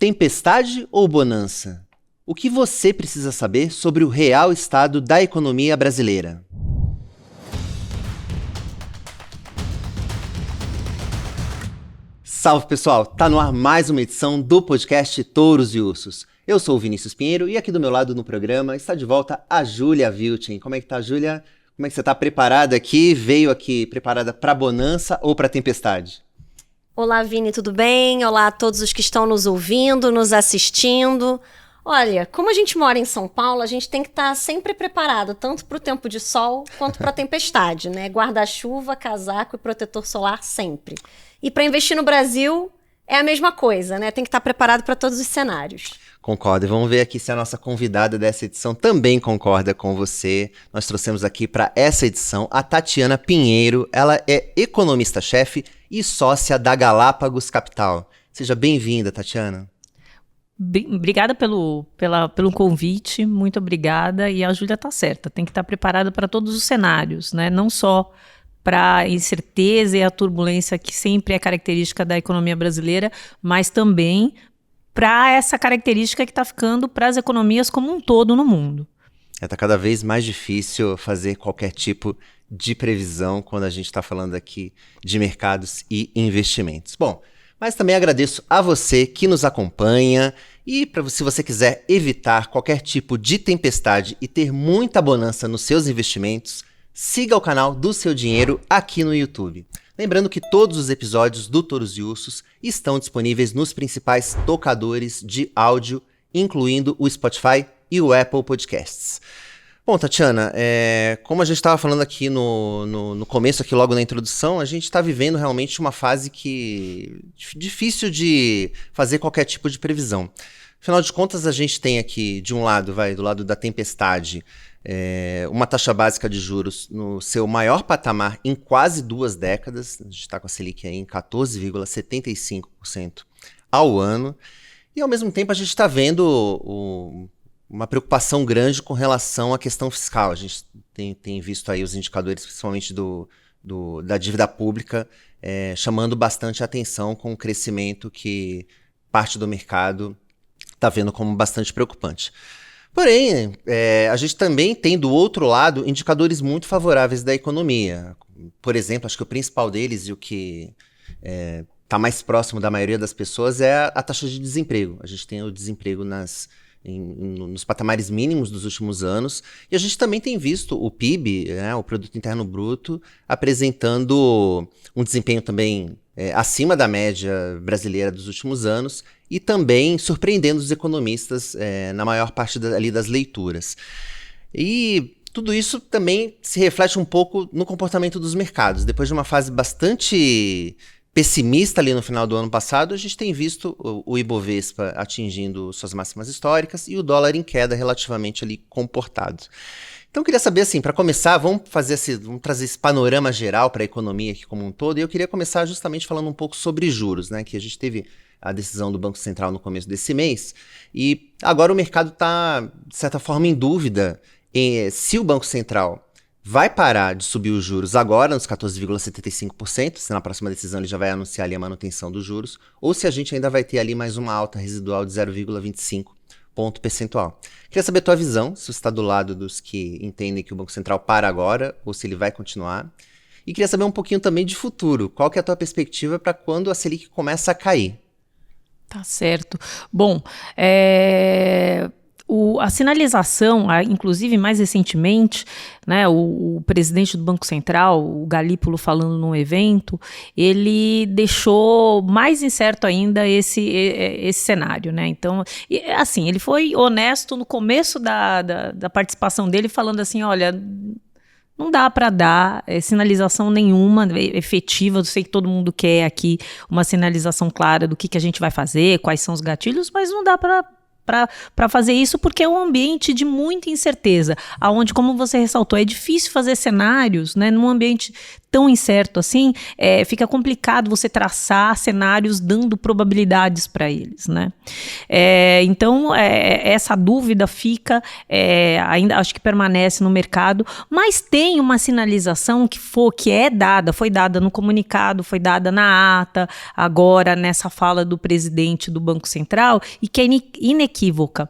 Tempestade ou bonança? O que você precisa saber sobre o real estado da economia brasileira? Salve pessoal, tá no ar mais uma edição do podcast Touros e Ursos. Eu sou o Vinícius Pinheiro e aqui do meu lado no programa está de volta a Júlia Vilchen. Como é que tá, Júlia? Como é que você tá preparada aqui? Veio aqui preparada para bonança ou para tempestade? Olá, Vini, tudo bem? Olá a todos os que estão nos ouvindo, nos assistindo. Olha, como a gente mora em São Paulo, a gente tem que estar sempre preparado, tanto para o tempo de sol quanto para a tempestade, né? Guarda-chuva, casaco e protetor solar sempre. E para investir no Brasil é a mesma coisa, né? Tem que estar preparado para todos os cenários. Concordo. E vamos ver aqui se a nossa convidada dessa edição também concorda com você. Nós trouxemos aqui para essa edição a Tatiana Pinheiro. Ela é economista-chefe e sócia da Galápagos Capital. Seja bem-vinda, Tatiana. Obrigada pelo convite, muito obrigada. E a Júlia está certa, tem que estar preparada para todos os cenários, né? Não só para a incerteza e a turbulência que sempre é característica da economia brasileira, mas também para essa característica que está ficando para as economias como um todo no mundo. Está cada vez mais difícil fazer qualquer tipo de previsão quando a gente está falando aqui de mercados e investimentos. Bom, mas também agradeço a você que nos acompanha e se você quiser evitar qualquer tipo de tempestade e ter muita bonança nos seus investimentos, siga o canal do Seu Dinheiro aqui no YouTube. Lembrando que todos os episódios do Touros e Ursos estão disponíveis nos principais tocadores de áudio, incluindo o Spotify e o Apple Podcasts. Bom, Tatiana, como a gente estava falando aqui no começo, aqui logo na introdução, a gente está vivendo realmente uma fase difícil de fazer qualquer tipo de previsão. Afinal de contas, a gente tem aqui, de um lado, do lado da tempestade, uma taxa básica de juros no seu maior patamar em quase 2 décadas. A gente está com a Selic aí em 14,75% ao ano. E, ao mesmo tempo, a gente está vendo uma preocupação grande com relação à questão fiscal. A gente tem visto aí os indicadores, principalmente da dívida pública, chamando bastante atenção com o crescimento que parte do mercado está vendo como bastante preocupante. Porém, a gente também tem do outro lado indicadores muito favoráveis da economia. Por exemplo, acho que o principal deles e o que está mais próximo da maioria das pessoas é a taxa de desemprego. A gente tem o desemprego nos patamares mínimos dos últimos anos, e a gente também tem visto o PIB, o Produto Interno Bruto, apresentando um desempenho também acima da média brasileira dos últimos anos, e também surpreendendo os economistas na maior parte ali das leituras. E tudo isso também se reflete um pouco no comportamento dos mercados. Depois de uma fase bastante pessimista ali no final do ano passado, a gente tem visto o Ibovespa atingindo suas máximas históricas e o dólar em queda relativamente ali comportado. Então eu queria saber, assim, para começar, vamos trazer esse panorama geral para a economia aqui como um todo, e eu queria começar justamente falando um pouco sobre juros, né, que a gente teve a decisão do Banco Central no começo desse mês, e agora o mercado está, de certa forma, em dúvida se o Banco Central vai parar de subir os juros agora nos 14,75%, se na próxima decisão ele já vai anunciar ali a manutenção dos juros, ou se a gente ainda vai ter ali mais uma alta residual de 0,25 ponto percentual. Queria saber a tua visão, se você está do lado dos que entendem que o Banco Central para agora, ou se ele vai continuar. E queria saber um pouquinho também de futuro. Qual que é a tua perspectiva para quando a Selic começa a cair? Tá certo. Bom, a sinalização, inclusive mais recentemente, né, o presidente do Banco Central, o Galípolo, falando num evento, ele deixou mais incerto ainda esse cenário, né? Então, assim, ele foi honesto no começo da participação dele, falando assim, olha, não dá para dar sinalização nenhuma efetiva. Eu sei que todo mundo quer aqui uma sinalização clara do que a gente vai fazer, quais são os gatilhos, mas não dá para fazer isso, porque é um ambiente de muita incerteza, onde, como você ressaltou, é difícil fazer cenários, né, num ambiente tão incerto assim, fica complicado você traçar cenários dando probabilidades para eles, né? Então, essa dúvida fica, ainda acho que permanece no mercado, mas tem uma sinalização foi dada no comunicado, foi dada na ata, agora nessa fala do presidente do Banco Central, e que é inequívoca.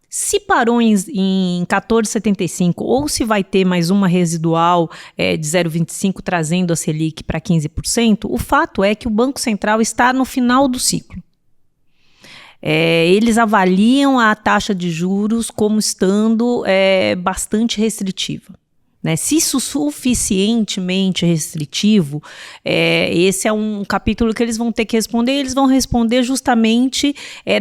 Se parou em 14,75 ou se vai ter mais uma residual de 0,25 trazendo a Selic para 15%, o fato é que o Banco Central está no final do ciclo. Eles avaliam a taxa de juros como estando bastante restritiva. Né? Se isso suficientemente restritivo, esse é um capítulo que eles vão ter que responder, e eles vão responder justamente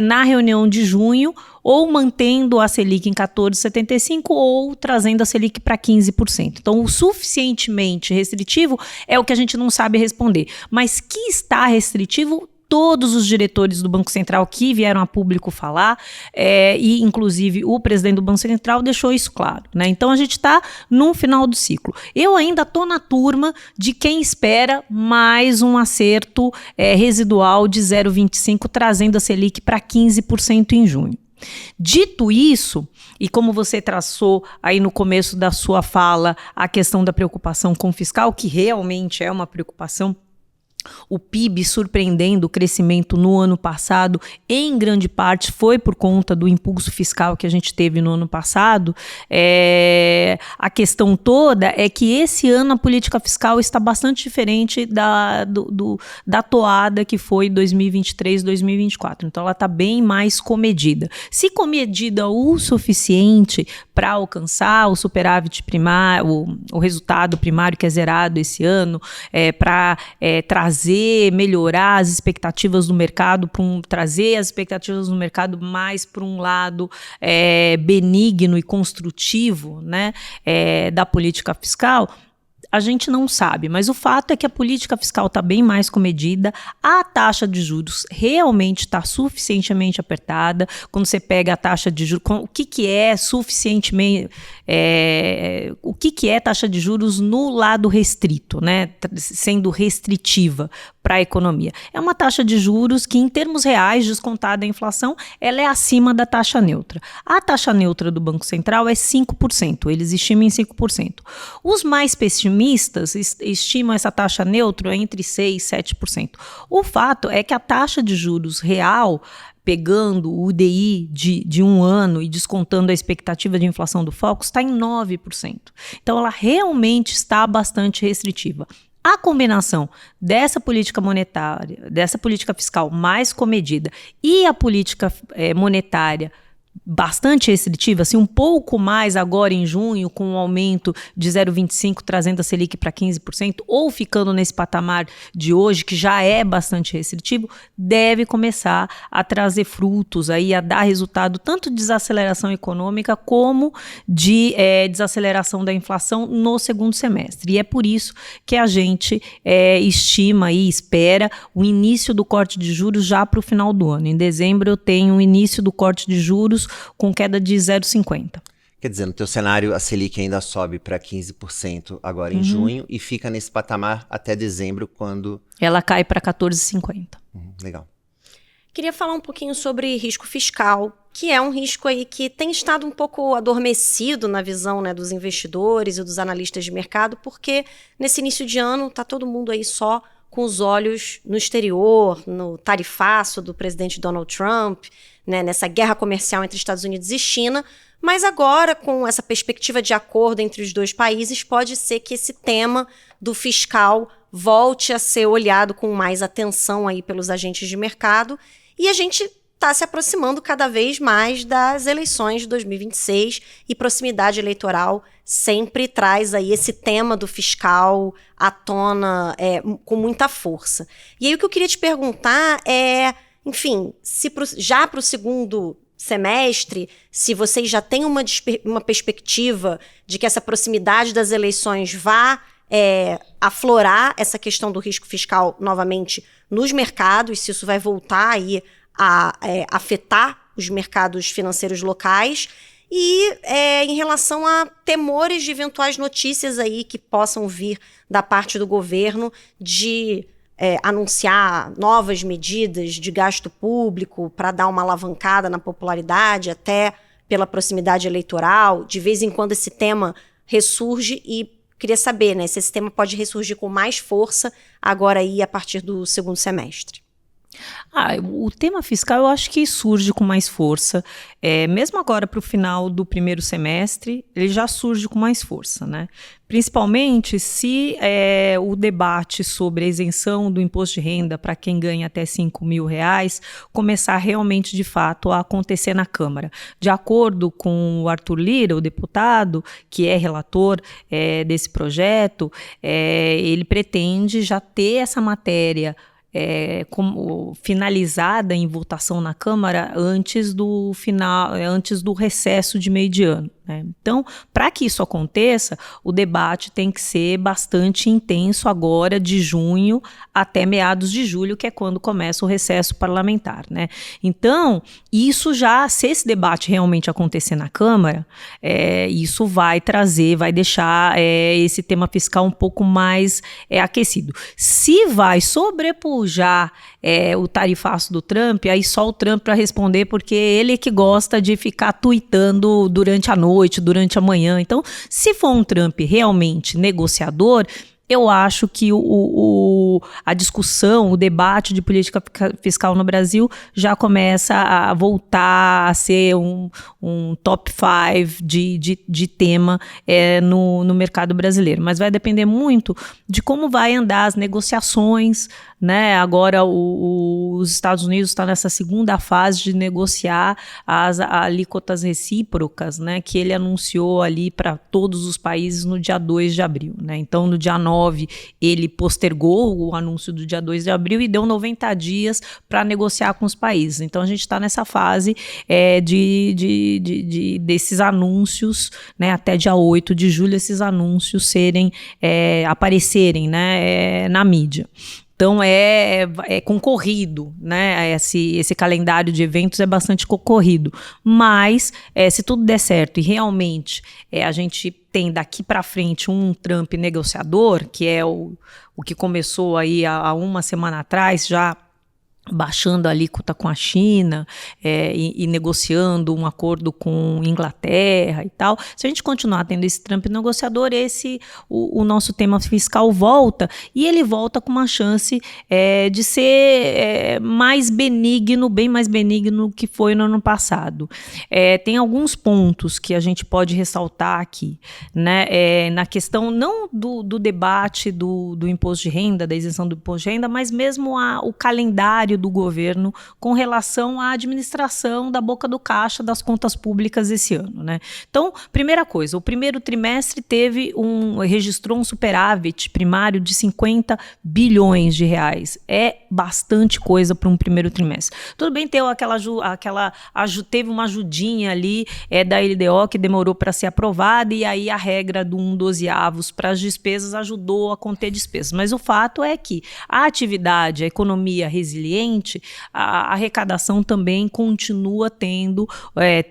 na reunião de junho, ou mantendo a Selic em 14,75 ou trazendo a Selic para 15%. Então, o suficientemente restritivo é o que a gente não sabe responder. Mas que está restritivo, todos os diretores do Banco Central que vieram a público falar, e inclusive o presidente do Banco Central deixou isso claro. Né? Então a gente está no final do ciclo. Eu ainda estou na turma de quem espera mais um acerto residual de 0,25, trazendo a Selic para 15% em junho. Dito isso, e como você traçou aí no começo da sua fala a questão da preocupação com o fiscal, que realmente é uma preocupação, o PIB surpreendendo o crescimento no ano passado, em grande parte foi por conta do impulso fiscal que a gente teve no ano passado. A questão toda é que esse ano a política fiscal está bastante diferente da toada que foi 2023, 2024. Então ela está bem mais comedida. Se comedida o suficiente para alcançar o superávit primário, o resultado primário que é zerado esse ano, para melhorar as expectativas do mercado, trazer as expectativas do mercado mais para um lado benigno e construtivo, né, da política fiscal, a gente não sabe, mas o fato é que a política fiscal está bem mais comedida, a taxa de juros realmente está suficientemente apertada. Quando você pega a taxa de juros, o que é suficientemente, o que é taxa de juros no lado restrito, né, sendo restritiva para a economia? É uma taxa de juros que, em termos reais, descontada a inflação, ela é acima da taxa neutra. A taxa neutra do Banco Central é 5%, eles estimam em 5%. Os mais pessimistas estimam essa taxa neutra entre 6% e 7%. O fato é que a taxa de juros real, pegando o UDI de um ano e descontando a expectativa de inflação do Focus, está em 9%. Então, ela realmente está bastante restritiva. A combinação dessa política monetária, dessa política fiscal mais comedida e a política monetária bastante restritiva, assim, um pouco mais agora em junho, com um aumento de 0,25, trazendo a Selic para 15%, ou ficando nesse patamar de hoje, que já é bastante restritivo, deve começar a trazer frutos, aí, a dar resultado tanto de desaceleração econômica como de desaceleração da inflação no segundo semestre. E é por isso que a gente estima e espera o início do corte de juros já para o final do ano. Em dezembro eu tenho o início do corte de juros com queda de 0,50. Quer dizer, no teu cenário, a Selic ainda sobe para 15% agora em junho e fica nesse patamar até dezembro, quando... Ela cai para 14,50. Legal. Queria falar um pouquinho sobre risco fiscal, que é um risco aí que tem estado um pouco adormecido na visão, né, dos investidores e dos analistas de mercado, porque nesse início de ano está todo mundo aí só com os olhos no exterior, no tarifaço do presidente Donald Trump, né, nessa guerra comercial entre Estados Unidos e China, mas agora, com essa perspectiva de acordo entre os dois países, pode ser que esse tema do fiscal volte a ser olhado com mais atenção aí pelos agentes de mercado, e a gente está se aproximando cada vez mais das eleições de 2026, e proximidade eleitoral sempre traz aí esse tema do fiscal à tona com muita força. E aí o que eu queria te perguntar é, enfim, se já para o segundo semestre, se vocês já têm uma perspectiva de que essa proximidade das eleições vá aflorar essa questão do risco fiscal novamente nos mercados, se isso vai voltar aí a afetar os mercados financeiros locais, e em relação a temores de eventuais notícias aí que possam vir da parte do governo de anunciar novas medidas de gasto público para dar uma alavancada na popularidade, até pela proximidade eleitoral. De vez em quando esse tema ressurge e queria saber, né, se esse tema pode ressurgir com mais força agora aí a partir do segundo semestre. O tema fiscal eu acho que surge com mais força, mesmo agora para o final do primeiro semestre, ele já surge com mais força, né? Principalmente se o debate sobre a isenção do imposto de renda para quem ganha até R$5.000 começar realmente, de fato, a acontecer na Câmara. De acordo com o Arthur Lira, o deputado, que é relator desse projeto, ele pretende já ter essa matéria como finalizada em votação na Câmara antes do recesso de meio de ano, né? Então, para que isso aconteça, o debate tem que ser bastante intenso agora, de junho até meados de julho, que é quando começa o recesso parlamentar, né? Então, isso já, se esse debate realmente acontecer na Câmara, isso vai deixar esse tema fiscal um pouco mais aquecido. Se vai sobrepujar o tarifaço do Trump, aí só o Trump para responder, porque ele é que gosta de ficar tuitando durante a noite, durante a manhã. Então, se for um Trump realmente negociador, eu acho que a discussão, o debate de política fiscal no Brasil já começa a voltar a ser um top 5 de tema no mercado brasileiro. Mas vai depender muito de como vai andar as negociações, né? Agora os Estados Unidos estão nessa segunda fase de negociar as alíquotas recíprocas, né? Que ele anunciou ali para todos os países no dia 2 de abril, né? Então, no dia 9, ele postergou o anúncio do dia 2 de abril e deu 90 dias para negociar com os países. Então, a gente está nessa fase desses anúncios, né? Até dia 8 de julho, esses anúncios aparecerem, né? Na mídia. Então, é concorrido, né? Esse calendário de eventos é bastante concorrido. Mas, se tudo der certo e realmente a gente tem daqui para frente um Trump negociador, que é o que começou aí há uma semana atrás, já baixando a alíquota com a China e negociando um acordo com Inglaterra e tal. Se a gente continuar tendo esse Trump negociador, o nosso tema fiscal volta, e ele volta com uma chance de ser mais benigno, bem mais benigno que foi no ano passado. Tem alguns pontos que a gente pode ressaltar aqui, né? Na questão não do debate do imposto de renda, da isenção do imposto de renda, mas mesmo o calendário do governo com relação à administração da boca do caixa das contas públicas esse ano, né? Então, primeira coisa, o primeiro trimestre registrou um superávit primário de 50 bilhões de reais. É bastante coisa para um primeiro trimestre. Tudo bem, teve uma ajudinha ali da LDO que demorou para ser aprovada, e aí a regra do 1/12 para as despesas ajudou a conter despesas. Mas o fato é que a atividade, a economia resiliente, a arrecadação também continua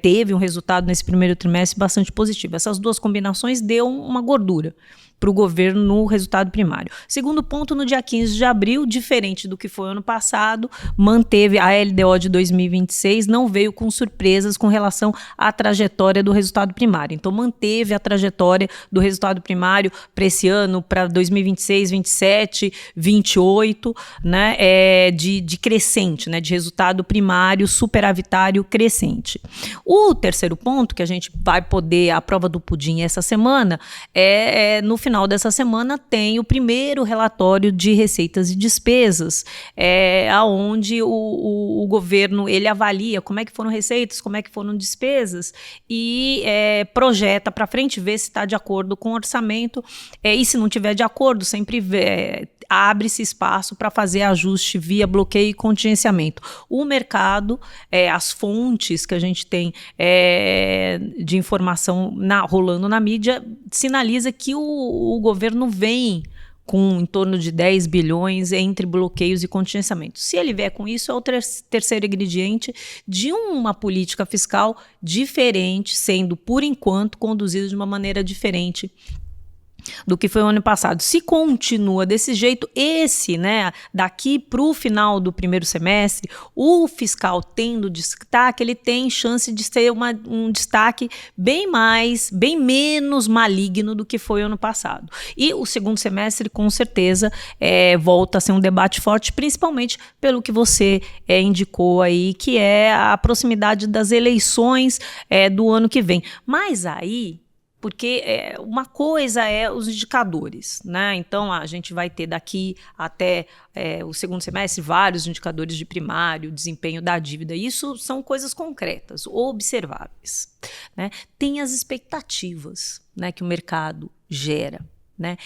teve um resultado nesse primeiro trimestre bastante positivo. Essas duas combinações deu uma gordura para o governo no resultado primário. Segundo ponto, no dia 15 de abril, diferente do que foi ano passado, manteve a LDO de 2026, não veio com surpresas com relação à trajetória do resultado primário. Então, manteve a trajetória do resultado primário para esse ano, para 2026, 27, 28, né, de crescente, né, de resultado primário superavitário crescente. O terceiro ponto, que a gente vai poder, a prova do pudim essa semana, no final dessa semana tem o primeiro relatório de receitas e despesas, onde o governo ele avalia como é que foram receitas, como é que foram despesas e projeta para frente, vê se está de acordo com o orçamento, e se não tiver de acordo, sempre abre-se espaço para fazer ajuste via bloqueio e contingenciamento. O mercado, as fontes que a gente tem de informação rolando na mídia, sinaliza que o governo vem com em torno de 10 bilhões entre bloqueios e contingenciamento. Se ele vier com isso, é o terceiro ingrediente de uma política fiscal diferente, sendo, por enquanto, conduzida de uma maneira diferente do que foi o ano passado. Se continua desse jeito, né, daqui para o final do primeiro semestre, o fiscal tendo destaque, ele tem chance de ter um destaque bem menos maligno do que foi o ano passado. E o segundo semestre, com certeza, volta a ser um debate forte, principalmente pelo que você indicou aí, que é a proximidade das eleições do ano que vem. Mas aí, porque uma coisa é os indicadores, né? Então, a gente vai ter daqui até o segundo semestre vários indicadores de primário, desempenho da dívida. Isso são coisas concretas, observáveis, né? Tem as expectativas, né, que o mercado gera, né?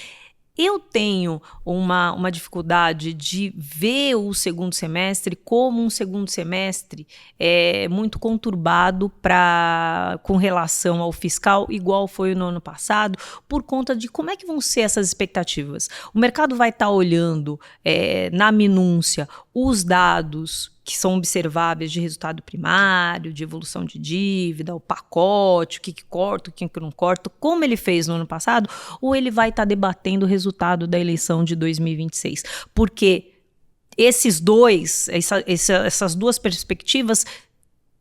Eu tenho uma dificuldade de ver o segundo semestre como um segundo semestre muito conturbado com relação ao fiscal, igual foi no ano passado, por conta de como é que vão ser essas expectativas. O mercado vai estar olhando na minúcia os dados que são observáveis de resultado primário, de evolução de dívida, o pacote, o que corta, o que não corta, como ele fez no ano passado, ou ele vai estar debatendo o resultado da eleição de 2026. Porque essas duas perspectivas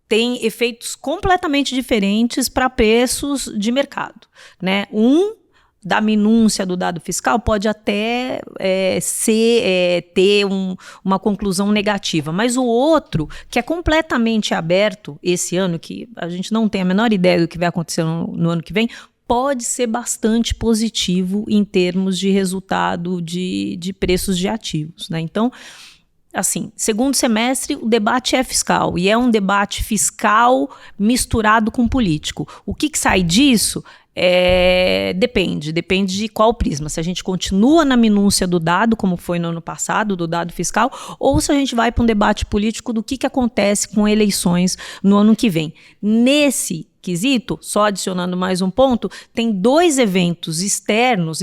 têm efeitos completamente diferentes para preços de mercado, né? Da minúcia do dado fiscal pode até ter uma conclusão negativa, mas o outro, que é completamente aberto esse ano, que a gente não tem a menor ideia do que vai acontecer no ano que vem, pode ser bastante positivo em termos de resultado de preços de ativos, né? Então, assim, segundo semestre, o debate é fiscal, e é um debate fiscal misturado com político. O que sai disso? Depende de qual prisma. Se a gente continua na minúcia do dado, como foi no ano passado, do dado fiscal, ou se a gente vai para um debate político do que acontece com eleições no ano que vem. Nesse quesito, só adicionando mais um ponto, tem 2 eventos externos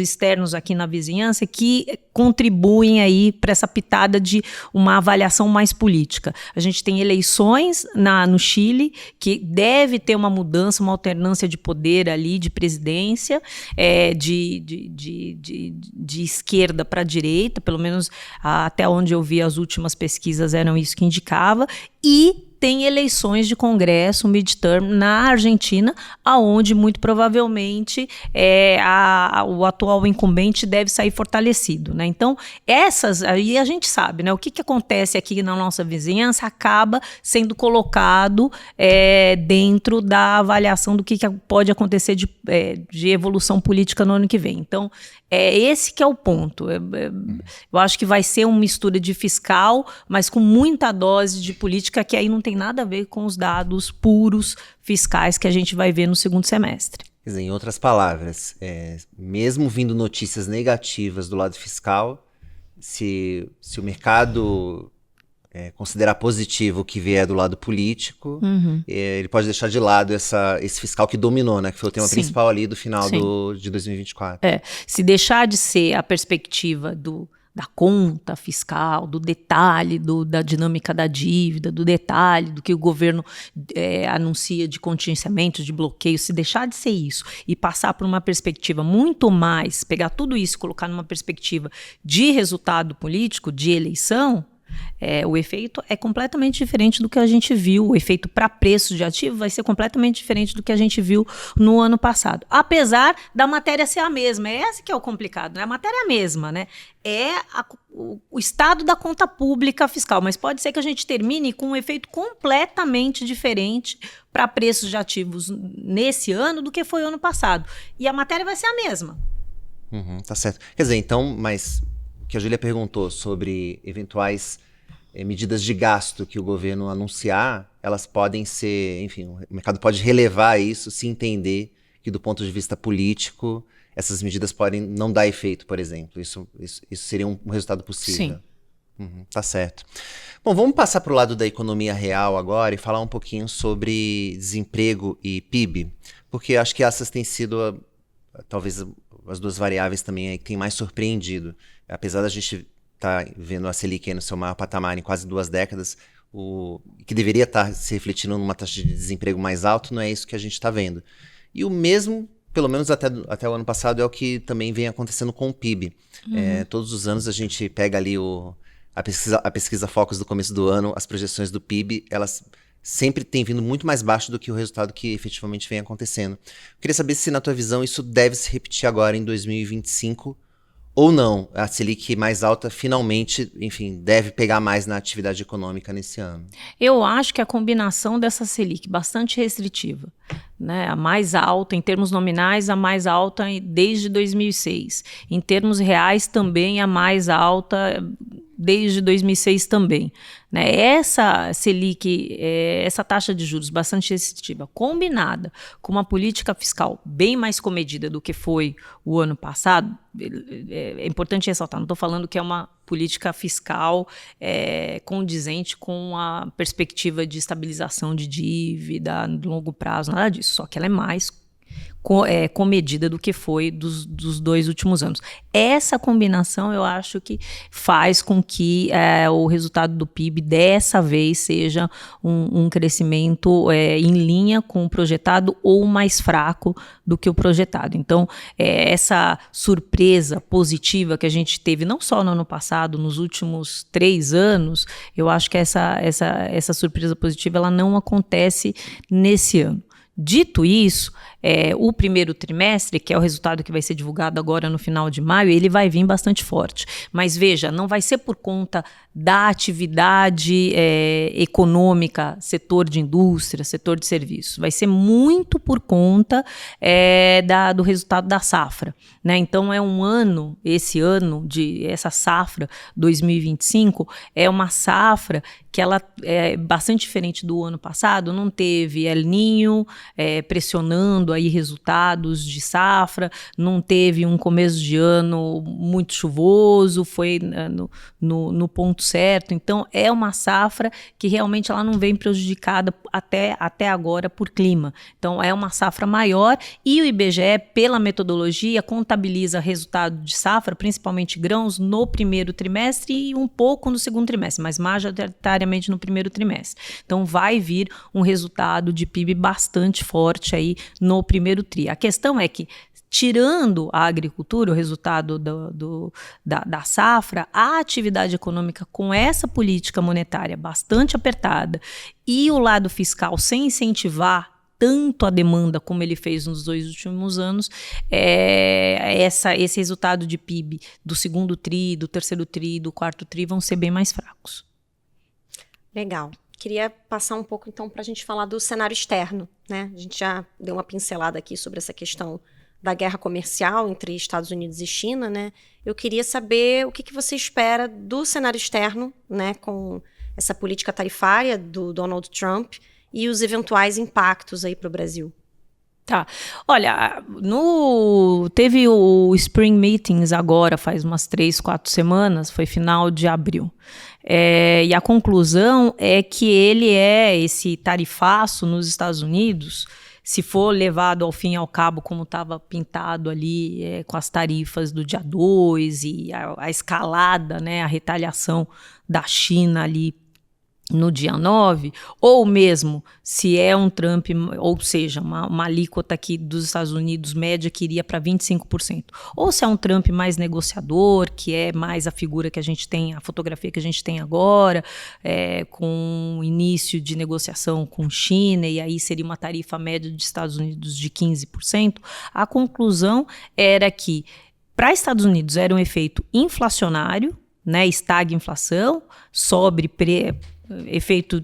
aqui na vizinhança que contribuem aí para essa pitada de uma avaliação mais política. A gente tem eleições no Chile, que deve ter uma mudança, uma alternância de poder ali, de presidência, de esquerda para direita, pelo menos até onde eu vi as últimas pesquisas eram isso que indicava, e tem eleições de Congresso, midterm, na Argentina, aonde muito provavelmente o atual incumbente deve sair fortalecido, né? Então, aí a gente sabe, né? O que acontece aqui na nossa vizinhança acaba sendo colocado dentro da avaliação do que pode acontecer de evolução política no ano que vem. Então, esse que é o ponto. Eu acho que vai ser uma mistura de fiscal, mas com muita dose de política, que aí não tem nada a ver com os dados puros fiscais que a gente vai ver no segundo semestre. Quer dizer, em outras palavras, mesmo vindo notícias negativas do lado fiscal, se o mercado considerar positivo o que vier do lado político, ele pode deixar de lado esse fiscal que dominou, né? Que foi o tema principal ali do final de 2024. Se deixar de ser a perspectiva da conta fiscal, do detalhe da dinâmica da dívida, do detalhe do que o governo anuncia de contingenciamento, de bloqueio, se deixar de ser isso e passar por uma perspectiva muito mais, pegar tudo isso e colocar numa perspectiva de resultado político, de eleição, o efeito é completamente diferente do que a gente viu. O efeito para preço de ativo vai ser completamente diferente do que a gente viu no ano passado. Apesar da matéria ser a mesma. Esse que é o complicado, né? A matéria é a mesma, né? O estado da conta pública fiscal, mas pode ser que a gente termine com um efeito completamente diferente para preços de ativos nesse ano do que foi o ano passado. E a matéria vai ser a mesma. Tá certo. Quer dizer, então, mas o que a Júlia perguntou sobre eventuais medidas de gasto que o governo anunciar, elas podem ser, enfim, o mercado pode relevar isso, se entender que do ponto de vista político, essas medidas podem não dar efeito, por exemplo. Isso seria um resultado possível. Sim. Tá certo. Bom, vamos passar para o lado da economia real agora e falar um pouquinho sobre desemprego e PIB, porque acho que essas têm sido, talvez, as 2 variáveis também que têm mais surpreendido. Apesar da gente estar vendo a Selic aí no seu maior patamar em quase 2 décadas, que deveria estar se refletindo numa taxa de desemprego mais alta, não é isso que a gente está vendo. E o mesmo pelo menos até o ano passado, é o que também vem acontecendo com o PIB. Todos os anos a gente pega ali a pesquisa Focus do começo do ano, as projeções do PIB, elas sempre têm vindo muito mais baixo do que o resultado que efetivamente vem acontecendo. Eu queria saber se, na tua visão, isso deve se repetir agora em 2025 ou não. A Selic mais alta finalmente, enfim, deve pegar mais na atividade econômica nesse ano. Eu acho que a combinação dessa Selic bastante restritiva, né, a mais alta, em termos nominais, a mais alta desde 2006. Em termos reais, também a mais alta desde 2006 também. Né? Essa Selic, essa taxa de juros bastante restritiva, combinada com uma política fiscal bem mais comedida do que foi o ano passado, é importante ressaltar, não estou falando que é uma política fiscal condizente com a perspectiva de estabilização de dívida no longo prazo, nada disso, só que ela é mais comedida do que foi dos 2 últimos anos. Essa combinação eu acho que faz com que o resultado do PIB dessa vez seja um crescimento em linha com o projetado ou mais fraco do que o projetado. Então, essa surpresa positiva que a gente teve não só no ano passado, nos últimos 3 anos, eu acho que essa surpresa positiva ela não acontece nesse ano. Dito isso, o primeiro trimestre, que é o resultado que vai ser divulgado agora no final de maio, ele vai vir bastante forte. Mas veja, não vai ser por conta da atividade econômica, setor de indústria, setor de serviços. Vai ser muito por conta do resultado da safra. Né? Então, essa safra 2025, é uma safra que ela é bastante diferente do ano passado, não teve El Niño pressionando aí resultados de safra, não teve um começo de ano muito chuvoso, foi no ponto certo. Então, é uma safra que realmente ela não vem prejudicada até agora por clima. Então, é uma safra maior e o IBGE, pela metodologia, contabiliza resultado de safra, principalmente grãos, no primeiro trimestre e um pouco no segundo trimestre, mas majoritariamente no primeiro trimestre. Então, vai vir um resultado de PIB bastante forte aí no primeiro tri. A questão é que, tirando a agricultura, o resultado da safra, a atividade econômica com essa política monetária bastante apertada e o lado fiscal sem incentivar tanto a demanda como ele fez nos 2 últimos anos, esse resultado de PIB do segundo tri, do terceiro tri, do quarto tri vão ser bem mais fracos. Legal. Queria passar um pouco, então, para a gente falar do cenário externo, né? A gente já deu uma pincelada aqui sobre essa questão da guerra comercial entre Estados Unidos e China, né? Eu queria saber o que você espera do cenário externo, né, com essa política tarifária do Donald Trump e os eventuais impactos aí para o Brasil. Tá. Olha, teve o Spring Meetings agora, faz umas 3, 4 semanas, foi final de abril. E a conclusão é que esse tarifaço nos Estados Unidos, se for levado ao fim e ao cabo como estava pintado ali, com as tarifas do dia 2 e a escalada, né, a retaliação da China ali no dia 9, ou mesmo se é um Trump, ou seja, uma alíquota aqui dos Estados Unidos média que iria para 25%, ou se é um Trump mais negociador, que é mais a figura que a gente tem, a fotografia que a gente tem agora, com o início de negociação com China, e aí seria uma tarifa média dos Estados Unidos de 15%, a conclusão era que para Estados Unidos era um efeito inflacionário, né, estagna inflação, efeito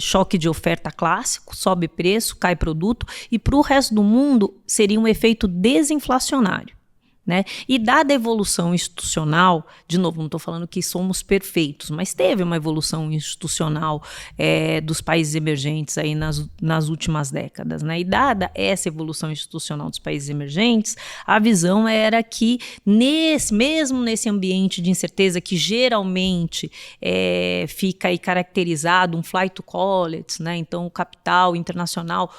choque de oferta clássico, sobe preço, cai produto, e para o resto do mundo seria um efeito desinflacionário. Né? E dada a evolução institucional, de novo, não estou falando que somos perfeitos, mas teve uma evolução institucional dos países emergentes aí nas últimas décadas. Né? E dada essa evolução institucional dos países emergentes, a visão era que, mesmo nesse ambiente de incerteza que geralmente fica aí caracterizado, um flight to quality, né? Então o capital internacional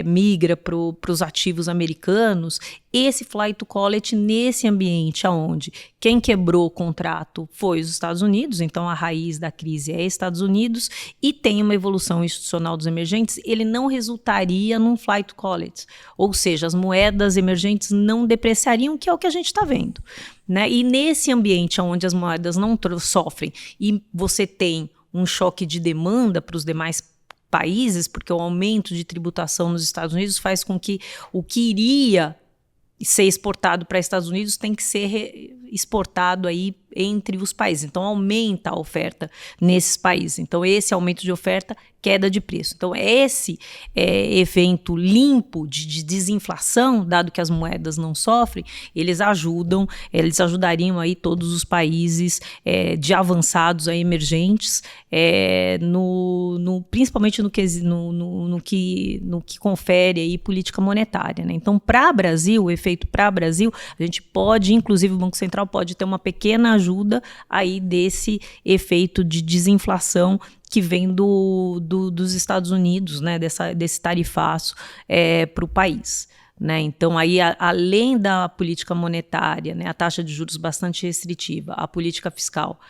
migra para os ativos americanos, esse flight to quality nesse ambiente onde quem quebrou o contrato foi os Estados Unidos, então a raiz da crise é Estados Unidos, e tem uma evolução institucional dos emergentes, ele não resultaria num flight to quality, ou seja, as moedas emergentes não depreciariam, que é o que a gente está vendo, né? E nesse ambiente onde as moedas não sofrem e você tem um choque de demanda para os demais países, porque o aumento de tributação nos Estados Unidos faz com que o que iria ser exportado para Estados Unidos tem que ser exportado aí entre os países. Então, aumenta a oferta nesses países. Então, esse aumento de oferta, queda de preço. Então, esse evento limpo de desinflação, dado que as moedas não sofrem, eles ajudariam aí todos os países de avançados, aí, emergentes, principalmente no que confere aí política monetária, né? Então, o efeito para o Brasil, a gente pode, inclusive o Banco Central pode ter uma pequena ajuda aí desse efeito de desinflação que vem dos Estados Unidos, né, desse tarifaço para o país. Né? Então, aí, além da política monetária, né, a taxa de juros bastante restritiva, a política fiscal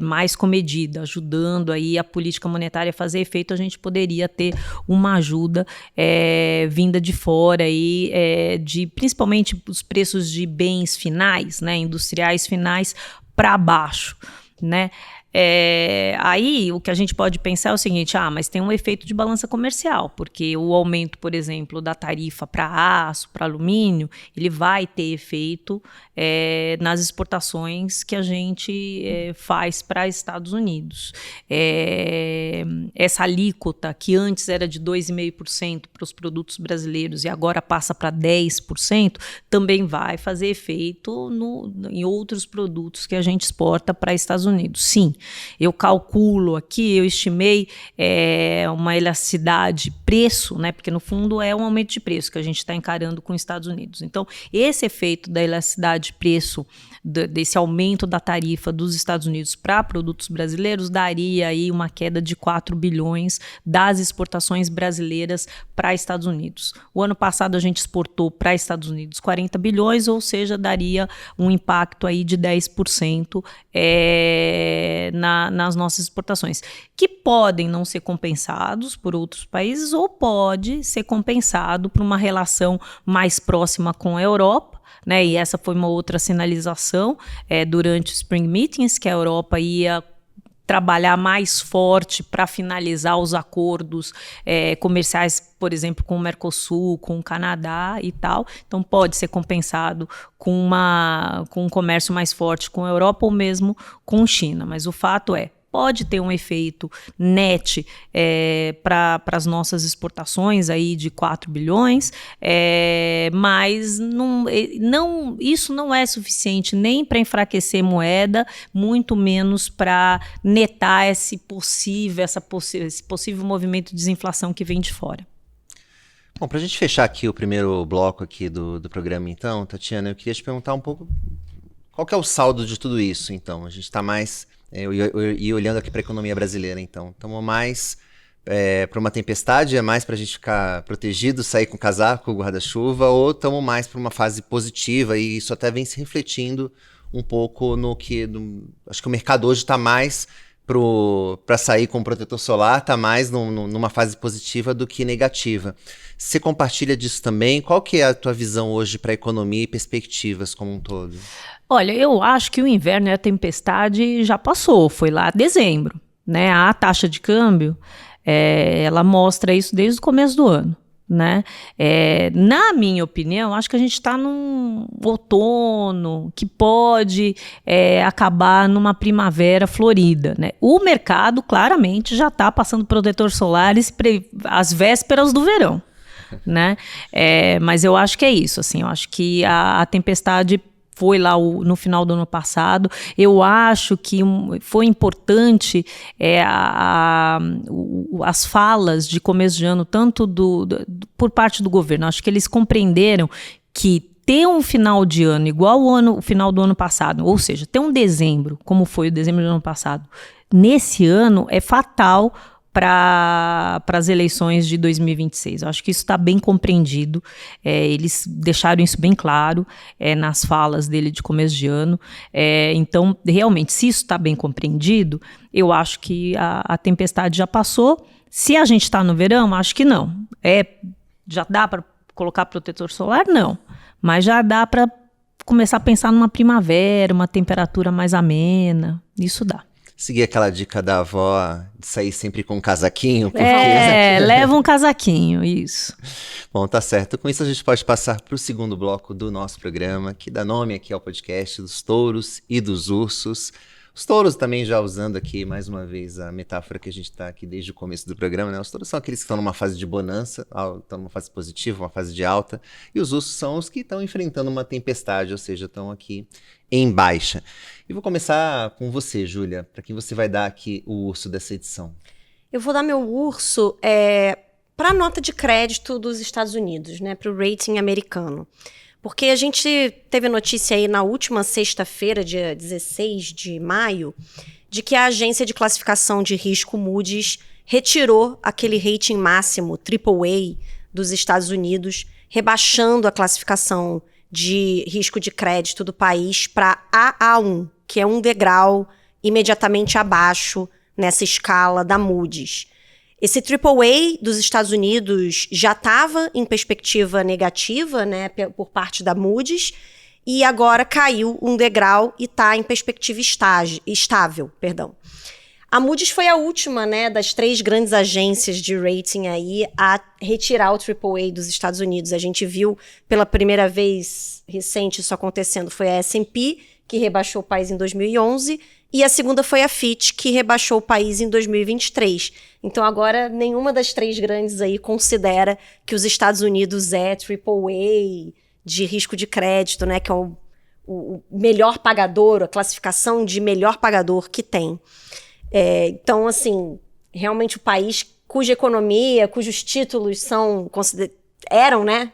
mais comedida, ajudando aí a política monetária a fazer efeito, a gente poderia ter uma ajuda vinda de fora, aí, principalmente os preços de bens finais, né, industriais finais, para baixo, né? Aí o que a gente pode pensar é o seguinte, mas tem um efeito de balança comercial, porque o aumento, por exemplo, da tarifa para aço, para alumínio, ele vai ter efeito nas exportações que a gente faz para Estados Unidos. Essa alíquota, que antes era de 2,5% para os produtos brasileiros e agora passa para 10%, também vai fazer efeito em outros produtos que a gente exporta para Estados Unidos. Sim, eu calculo aqui, eu estimei uma elasticidade preço, né, porque no fundo é um aumento de preço que a gente está encarando com os Estados Unidos. Então, esse efeito da elasticidade de preço, desse aumento da tarifa dos Estados Unidos para produtos brasileiros, daria aí uma queda de 4 bilhões das exportações brasileiras para Estados Unidos. O ano passado a gente exportou para Estados Unidos 40 bilhões, ou seja, daria um impacto aí de 10% nas nossas exportações, que podem não ser compensados por outros países ou pode ser compensado por uma relação mais próxima com a Europa, né? E essa foi uma outra sinalização durante os Spring Meetings, que a Europa ia trabalhar mais forte para finalizar os acordos comerciais, por exemplo, com o Mercosul, com o Canadá e tal. Então, pode ser compensado com um comércio mais forte com a Europa ou mesmo com a China. Mas o fato pode ter um efeito net para as nossas exportações aí de 4 bilhões, mas isso não é suficiente nem para enfraquecer moeda, muito menos para netar esse possível movimento de desinflação que vem de fora. Bom, para a gente fechar aqui o primeiro bloco aqui do programa, então, Tatiana, eu queria te perguntar um pouco qual que é o saldo de tudo isso, então. A gente está mais... E olhando aqui para a economia brasileira, então, estamos mais para uma tempestade, mais para a gente ficar protegido, sair com casaco, guarda-chuva, ou estamos mais para uma fase positiva, e isso até vem se refletindo um pouco acho que o mercado hoje está mais para sair com protetor solar, está mais numa fase positiva do que negativa. Você compartilha disso também? Qual que é a tua visão hoje para a economia e perspectivas como um todo? Olha, eu acho que o inverno e a tempestade já passou, foi lá dezembro, né? A taxa de câmbio, ela mostra isso desde o começo do ano, né? Na minha opinião, acho que a gente está num outono que pode acabar numa primavera florida, né? O mercado claramente já está passando protetor solar às vésperas do verão, né? Mas eu acho que é isso, assim, eu acho que a tempestade foi lá no final do ano passado. Eu acho que foi importante as falas de começo de ano, tanto por parte do governo. Acho que eles compreenderam que ter um final de ano igual o final do ano passado, ou seja, ter um dezembro, como foi o dezembro do ano passado, nesse ano é fatal para as eleições de 2026. Eu acho que isso está bem compreendido, eles deixaram isso bem claro nas falas dele de começo de ano. Então, realmente, se isso está bem compreendido, eu acho que a tempestade já passou. Se a gente está no verão, acho que não. Já dá para colocar protetor solar? Não. Mas já dá para começar a pensar numa primavera, uma temperatura mais amena. Isso dá. Seguir aquela dica da avó de sair sempre com um casaquinho. Porque... leva um casaquinho, isso. Bom, tá certo. Com isso a gente pode passar para o segundo bloco do nosso programa, que dá nome aqui ao podcast dos touros e dos ursos. Os touros também, já usando aqui mais uma vez a metáfora que a gente está aqui desde o começo do programa, né? Os touros são aqueles que estão numa fase de bonança, estão numa fase positiva, uma fase de alta, e os ursos são os que estão enfrentando uma tempestade, ou seja, estão aqui em baixa. E vou começar com você, Júlia, para quem você vai dar aqui o urso dessa edição. Eu vou dar meu urso para a nota de crédito dos Estados Unidos, né? Para o rating americano. Porque a gente teve notícia aí na última sexta-feira, dia 16 de maio, de que a agência de classificação de risco Moody's retirou aquele rating máximo, AAA, dos Estados Unidos, rebaixando a classificação de risco de crédito do país para AA1, que é um degrau imediatamente abaixo nessa escala da Moody's. Esse AAA dos Estados Unidos já estava em perspectiva negativa, né, por parte da Moody's, e agora caiu um degrau e está em perspectiva estável. A Moody's foi a última, né, das 3 grandes agências de rating aí a retirar o AAA dos Estados Unidos. A gente viu pela primeira vez recente isso acontecendo, foi a S&P, que rebaixou o país em 2011, e a segunda foi a Fitch, que rebaixou o país em 2023. Então agora nenhuma das 3 grandes aí considera que os Estados Unidos é AAA de risco de crédito, né, que é o melhor pagador, a classificação de melhor pagador que tem. Então, assim, realmente o país cuja economia, cujos títulos eram, né,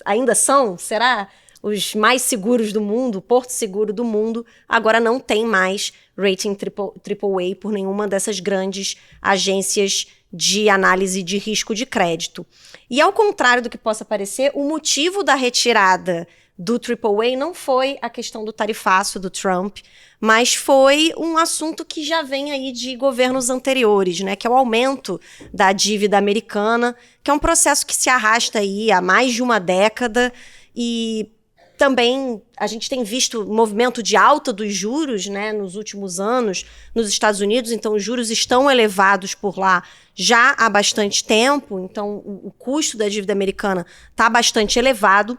ainda são, será? Os mais seguros do mundo, o porto seguro do mundo, agora não tem mais rating AAA por nenhuma dessas grandes agências de análise de risco de crédito. E ao contrário do que possa parecer, o motivo da retirada do AAA não foi a questão do tarifaço do Trump, mas foi um assunto que já vem aí de governos anteriores, né, que é o aumento da dívida americana, que é um processo que se arrasta aí há mais de uma década, e também a gente tem visto um movimento de alta dos juros, né, nos últimos anos nos Estados Unidos, então os juros estão elevados por lá já há bastante tempo, então o custo da dívida americana está bastante elevado,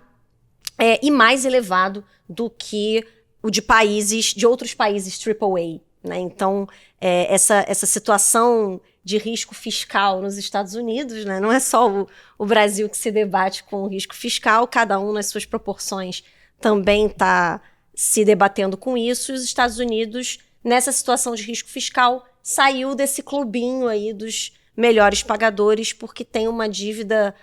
e mais elevado do que o de outros países AAA, né? Então essa situação de risco fiscal nos Estados Unidos, né? Não é só o Brasil que se debate com o risco fiscal, cada um nas suas proporções também está se debatendo com isso, e os Estados Unidos, nessa situação de risco fiscal, saiu desse clubinho aí dos melhores pagadores, porque tem uma dívida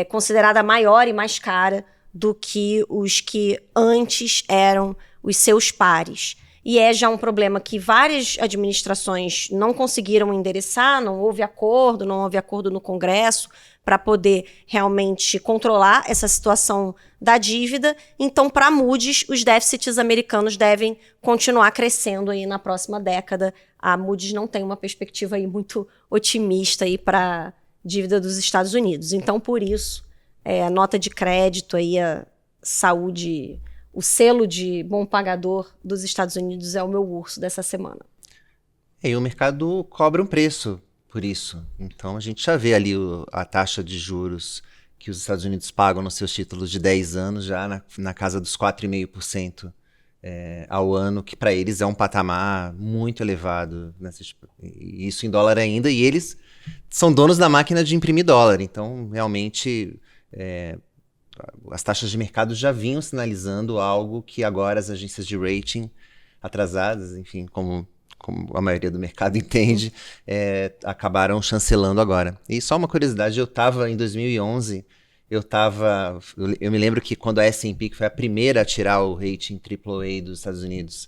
considerada maior e mais cara do que os que antes eram os seus pares. E é já um problema que várias administrações não conseguiram endereçar, não houve acordo no Congresso para poder realmente controlar essa situação da dívida. Então, para a Moody's, os déficits americanos devem continuar crescendo aí na próxima década. A Moody's não tem uma perspectiva aí muito otimista aí para a dívida dos Estados Unidos. Então, por isso, a nota de crédito, aí, a saúde, o selo de bom pagador dos Estados Unidos é o meu urso dessa semana. E o mercado cobra um preço por isso. Então a gente já vê ali a taxa de juros que os Estados Unidos pagam nos seus títulos de 10 anos já na casa dos 4,5% ao ano, que para eles é um patamar muito elevado. Isso em dólar ainda, e eles são donos da máquina de imprimir dólar. Então realmente as taxas de mercado já vinham sinalizando algo que agora as agências de rating atrasadas, enfim, como a maioria do mercado entende, acabaram chancelando agora. E só uma curiosidade, eu estava em 2011, eu me lembro que quando a S&P, que foi a primeira a tirar o rating AAA dos Estados Unidos,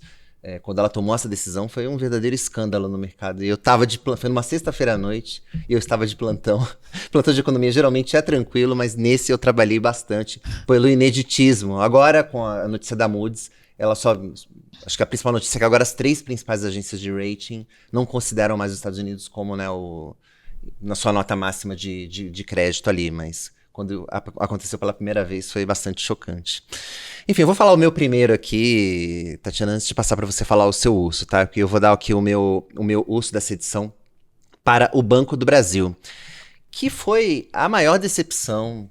quando ela tomou essa decisão, foi um verdadeiro escândalo no mercado. E foi numa sexta-feira à noite, e eu estava de plantão. Plantão de economia geralmente é tranquilo, mas nesse eu trabalhei bastante pelo ineditismo. Agora, com a notícia da Moody's, acho que a principal notícia é que agora as 3 principais agências de rating não consideram mais os Estados Unidos como, né, na sua nota máxima de crédito ali, mas quando aconteceu pela primeira vez foi bastante chocante. Enfim, eu vou falar o meu primeiro aqui, Tatiana, antes de passar para você falar o seu urso, tá? Porque eu vou dar aqui o meu urso dessa edição para o Banco do Brasil, que foi a maior decepção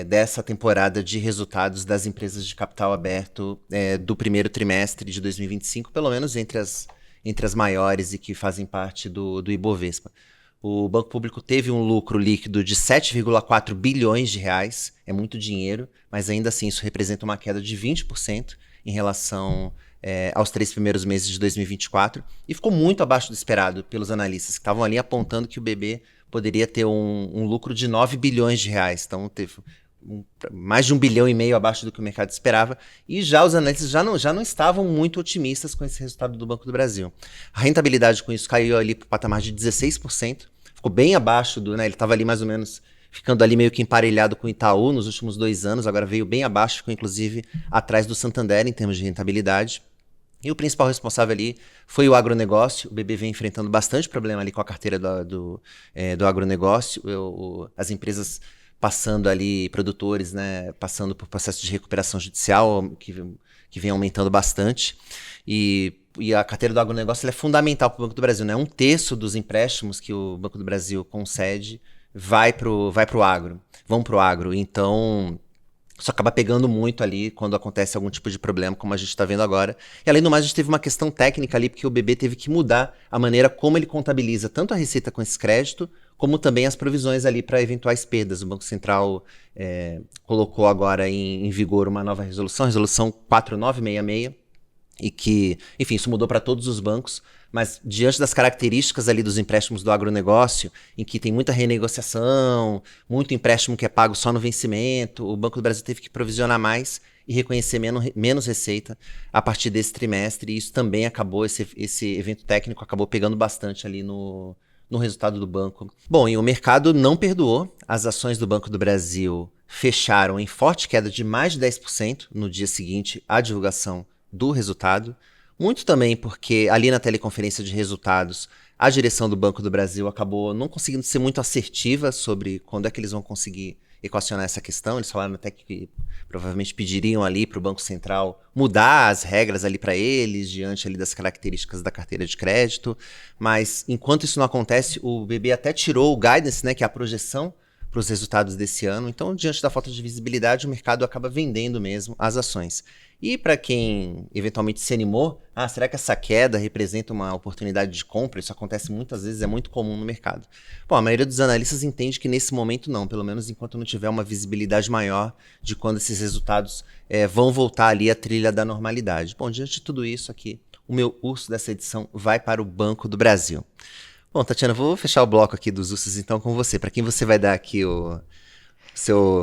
dessa temporada de resultados das empresas de capital aberto do primeiro trimestre de 2025, pelo menos entre as maiores e que fazem parte do Ibovespa. O Banco Público teve um lucro líquido de 7,4 bilhões de reais, é muito dinheiro, mas ainda assim isso representa uma queda de 20% em relação aos 3 primeiros meses de 2024, e ficou muito abaixo do esperado pelos analistas, que estavam ali apontando que o BB poderia ter um lucro de 9 bilhões de reais, então teve mais de 1,5 bilhão abaixo do que o mercado esperava, e já os analistas já não estavam muito otimistas com esse resultado do Banco do Brasil. A rentabilidade com isso caiu ali para o patamar de 16%, ficou bem abaixo ele estava ali mais ou menos, ficando ali meio que emparelhado com o Itaú nos últimos 2 anos, agora veio bem abaixo, ficou inclusive atrás do Santander em termos de rentabilidade. E o principal responsável ali foi o agronegócio. O BB vem enfrentando bastante problema ali com a carteira do agronegócio, as empresas passando ali, produtores, né, passando por processo de recuperação judicial que vem aumentando bastante. E a carteira do agronegócio ela é fundamental para o Banco do Brasil, né? 1/3 dos empréstimos que o Banco do Brasil concede vão para o agro. Então, isso acaba pegando muito ali quando acontece algum tipo de problema, como a gente está vendo agora. E além do mais, a gente teve uma questão técnica ali, porque o BB teve que mudar a maneira como ele contabiliza tanto a receita com esse crédito, como também as provisões ali para eventuais perdas. O Banco Central colocou agora em vigor uma nova resolução, a resolução 4966, e que, enfim, isso mudou para todos os bancos, mas diante das características ali dos empréstimos do agronegócio, em que tem muita renegociação, muito empréstimo que é pago só no vencimento, o Banco do Brasil teve que provisionar mais e reconhecer menos receita a partir desse trimestre, e isso também acabou, esse evento técnico acabou pegando bastante ali no resultado do banco. Bom, e o mercado não perdoou, as ações do Banco do Brasil fecharam em forte queda de mais de 10% no dia seguinte à divulgação do resultado, muito também porque ali na teleconferência de resultados a direção do Banco do Brasil acabou não conseguindo ser muito assertiva sobre quando é que eles vão conseguir equacionar essa questão. Eles falaram até que provavelmente pediriam ali para o Banco Central mudar as regras ali para eles, diante ali das características da carteira de crédito, mas enquanto isso não acontece, o BB até tirou o guidance, né, que é a projeção para os resultados desse ano. Então, diante da falta de visibilidade, o mercado acaba vendendo mesmo as ações. E para quem eventualmente se animou, será que essa queda representa uma oportunidade de compra? Isso acontece muitas vezes, é muito comum no mercado. Bom, a maioria dos analistas entende que nesse momento não, pelo menos enquanto não tiver uma visibilidade maior de quando esses resultados vão voltar ali à trilha da normalidade. Bom, diante de tudo isso aqui, o meu urso dessa edição vai para o Banco do Brasil. Bom, Tatiana, vou fechar o bloco aqui dos ursos então com você. Para quem você vai dar aqui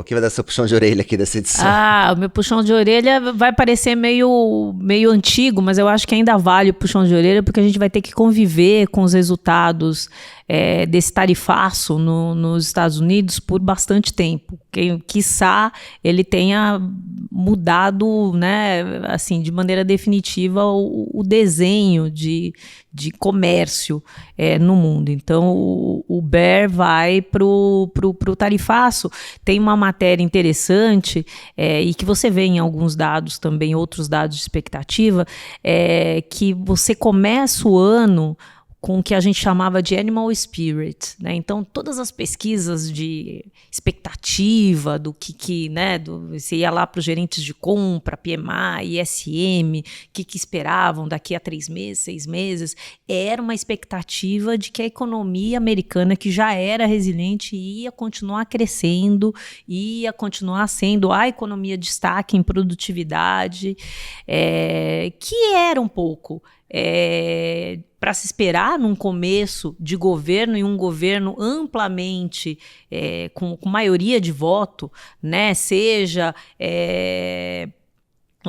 quem vai dar seu puxão de orelha aqui dessa edição? O meu puxão de orelha vai parecer meio antigo, mas eu acho que ainda vale o puxão de orelha, porque a gente vai ter que conviver com os resultados desse tarifaço nos Estados Unidos por bastante tempo. Quiçá ele tenha mudado, né, assim, de maneira definitiva o desenho de comércio no mundo. Então, o BER vai pro tarifaço. Tem uma matéria interessante e que você vê em alguns dados também, outros dados de expectativa, que você começa o ano com o que a gente chamava de animal spirit, né? Então, todas as pesquisas de expectativa do né, você ia lá para os gerentes de compra, PMI, ISM, que esperavam daqui a 3 meses, 6 meses, era uma expectativa de que a economia americana, que já era resiliente, ia continuar crescendo, ia continuar sendo a economia de destaque em produtividade, que era um pouco para se esperar num começo de governo, e um governo amplamente com maioria de voto, né, seja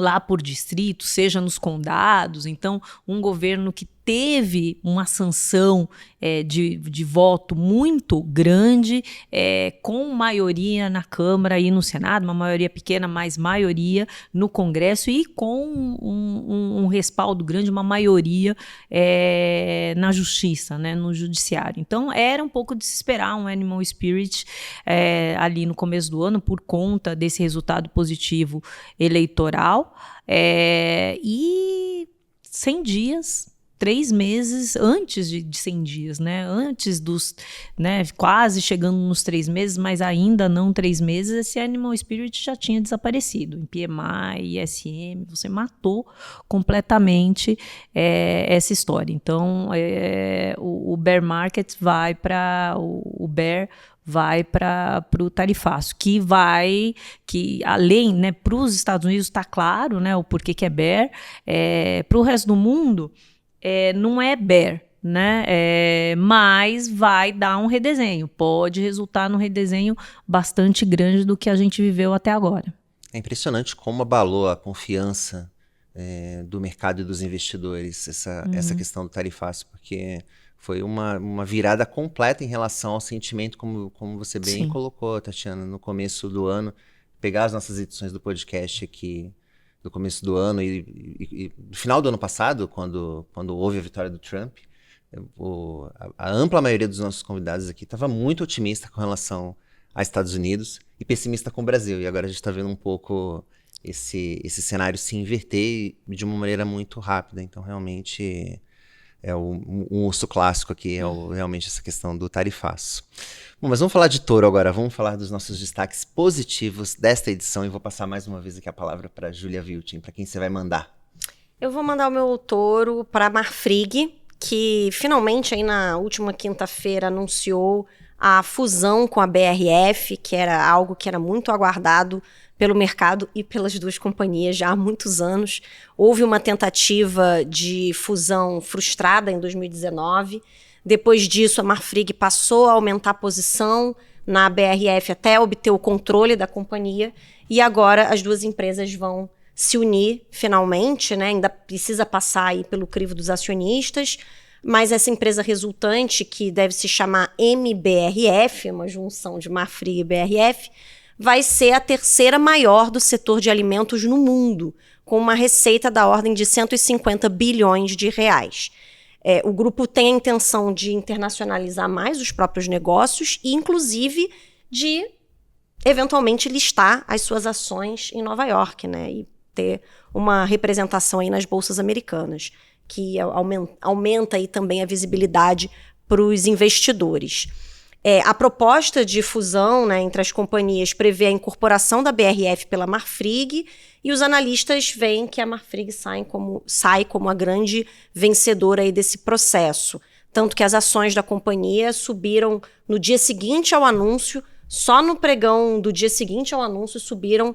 lá por distrito, seja nos condados. Então, um governo que teve uma sanção de voto muito grande, com maioria na Câmara e no Senado, uma maioria pequena, mas maioria no Congresso e com um respaldo grande, uma maioria na Justiça, né, no Judiciário. Então, era um pouco de se esperar um animal spirit ali no começo do ano, por conta desse resultado positivo eleitoral. E 100 dias... 3 meses antes de 100 dias, né? Antes dos, né? Quase chegando nos 3 meses, mas ainda não 3 meses, esse Animal Spirit já tinha desaparecido. Em PMI, ISM, você matou completamente essa história. Então, o bear market vai para o bear vai para o tarifaço, que além, né, para os Estados Unidos está claro, né, o porquê que é bear, para o resto do mundo não é bear, né, mas vai dar um redesenho, pode resultar num redesenho bastante grande do que a gente viveu até agora. É impressionante como abalou a confiança do mercado e dos investidores essa questão do tarifaço, porque foi uma virada completa em relação ao sentimento, como você bem Sim. colocou, Tatiana, no começo do ano. Pegar as nossas edições do podcast aqui do começo do ano e no final do ano passado, quando houve a vitória do Trump, a ampla maioria dos nossos convidados aqui estava muito otimista com relação aos Estados Unidos e pessimista com o Brasil. E agora a gente está vendo um pouco esse cenário se inverter de uma maneira muito rápida. Então, realmente... um urso clássico aqui, realmente essa questão do tarifaço. Bom, mas vamos falar de touro agora, vamos falar dos nossos destaques positivos desta edição e vou passar mais uma vez aqui a palavra para Júlia Vilchen, para quem você vai mandar. Eu vou mandar o meu touro para a Marfrig, que finalmente aí na última quinta-feira anunciou a fusão com a BRF, que era algo que era muito aguardado pelo mercado e pelas duas companhias já há muitos anos. Houve uma tentativa de fusão frustrada em 2019. Depois disso, a Marfrig passou a aumentar a posição na BRF até obter o controle da companhia. E agora as duas empresas vão se unir finalmente, né? Ainda precisa passar aí pelo crivo dos acionistas, mas essa empresa resultante, que deve se chamar MBRF, uma junção de Marfrig e BRF, vai ser a terceira maior do setor de alimentos no mundo, com uma receita da ordem de 150 bilhões de reais. O grupo tem a intenção de internacionalizar mais os próprios negócios e, inclusive, de eventualmente listar as suas ações em Nova York, né, e ter uma representação aí nas bolsas americanas, que aumenta aí também a visibilidade para os investidores. A proposta de fusão, né, entre as companhias prevê a incorporação da BRF pela Marfrig e os analistas veem que a Marfrig sai como a grande vencedora aí desse processo. Tanto que as ações da companhia subiram no dia seguinte ao anúncio, só no pregão do dia seguinte ao anúncio subiram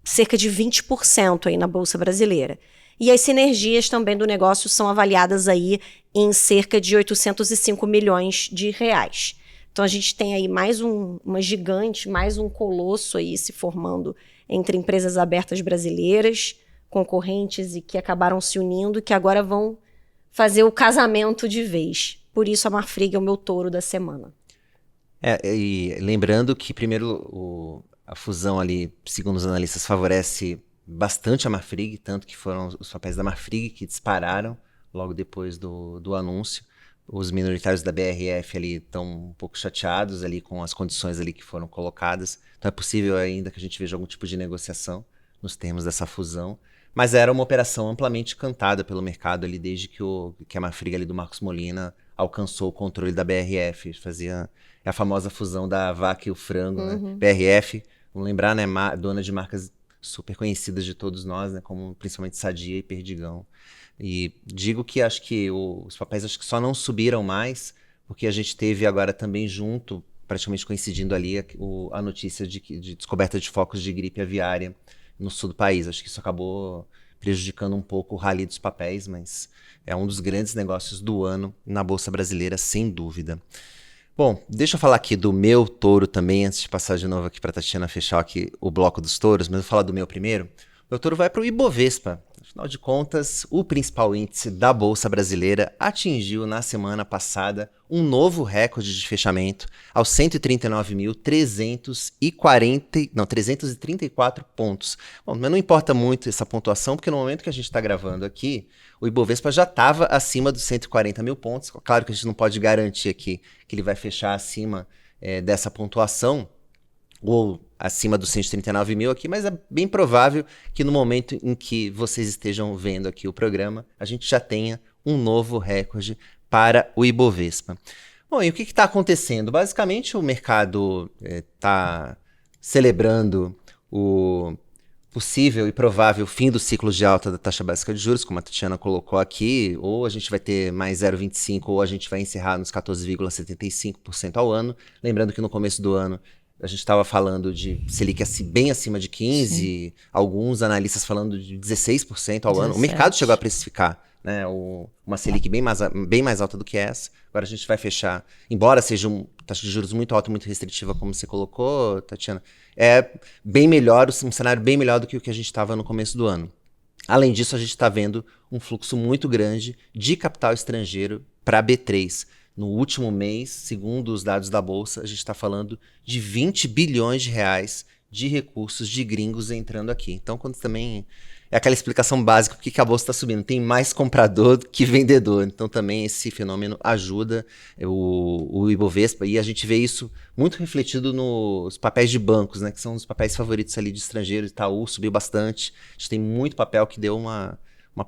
cerca de 20% aí na Bolsa Brasileira. E as sinergias também do negócio são avaliadas aí em cerca de 805 milhões de reais. Então a gente tem aí mais uma gigante, mais um colosso aí se formando entre empresas abertas brasileiras, concorrentes e que acabaram se unindo, que agora vão fazer o casamento de vez. Por isso a Marfrig é o meu touro da semana. E lembrando que primeiro a fusão ali, segundo os analistas, favorece bastante a Marfrig, tanto que foram os papéis da Marfrig que dispararam logo depois do anúncio. Os minoritários da BRF ali estão um pouco chateados ali com as condições ali que foram colocadas. Então é possível ainda que a gente veja algum tipo de negociação nos termos dessa fusão. Mas era uma operação amplamente cantada pelo mercado ali desde que a Marfrig ali do Marcos Molina alcançou o controle da BRF. Fazia a famosa fusão da vaca e o frango, né? BRF, vamos lembrar, né? Dona de marcas super conhecidas de todos nós, né, como principalmente Sadia e Perdigão. E digo que acho que os papéis acho que só não subiram mais, porque a gente teve agora também junto, praticamente coincidindo ali, a notícia de descoberta de focos de gripe aviária no sul do país. Acho que isso acabou prejudicando um pouco o rally dos papéis, mas é um dos grandes negócios do ano na Bolsa Brasileira, sem dúvida. Bom, deixa eu falar aqui do meu touro também, antes de passar de novo aqui para a Tatiana fechar aqui o bloco dos touros, mas eu vou falar do meu primeiro. O Meu touro vai para o Ibovespa. Afinal de contas, o principal índice da Bolsa Brasileira atingiu na semana passada um novo recorde de fechamento aos 334 pontos. Bom, mas não importa muito essa pontuação, porque no momento que a gente está gravando aqui, o Ibovespa já estava acima dos 140 mil pontos. Claro que a gente não pode garantir aqui que ele vai fechar acima dessa pontuação, ou acima dos 139 mil aqui, mas é bem provável que no momento em que vocês estejam vendo aqui o programa, a gente já tenha um novo recorde para o Ibovespa. Bom, e o que está acontecendo? Basicamente, o mercado está celebrando o possível e provável fim do ciclo de alta da taxa básica de juros, como a Tatiana colocou aqui, ou a gente vai ter mais 0,25, ou a gente vai encerrar nos 14,75% ao ano. Lembrando que no começo do ano, a gente estava falando de Selic bem acima de 15%, sim. Alguns analistas falando de 16% ao 17%. Ano. O mercado chegou a precificar, né, uma Selic bem mais alta do que essa. Agora a gente vai fechar, embora seja uma taxa de juros muito alta, muito restritiva, como você colocou, Tatiana, é bem melhor, um cenário bem melhor do que o que a gente estava no começo do ano. Além disso, a gente está vendo um fluxo muito grande de capital estrangeiro para a B3. No último mês, segundo os dados da Bolsa, a gente está falando de 20 bilhões de reais de recursos de gringos entrando aqui. Então, quando também é aquela explicação básica porque que a Bolsa está subindo. Tem mais comprador do que vendedor. Então, também esse fenômeno ajuda o Ibovespa. E a gente vê isso muito refletido nos papéis de bancos, né, que são os papéis favoritos ali de estrangeiros. Itaú subiu bastante. A gente tem muito papel que deu uma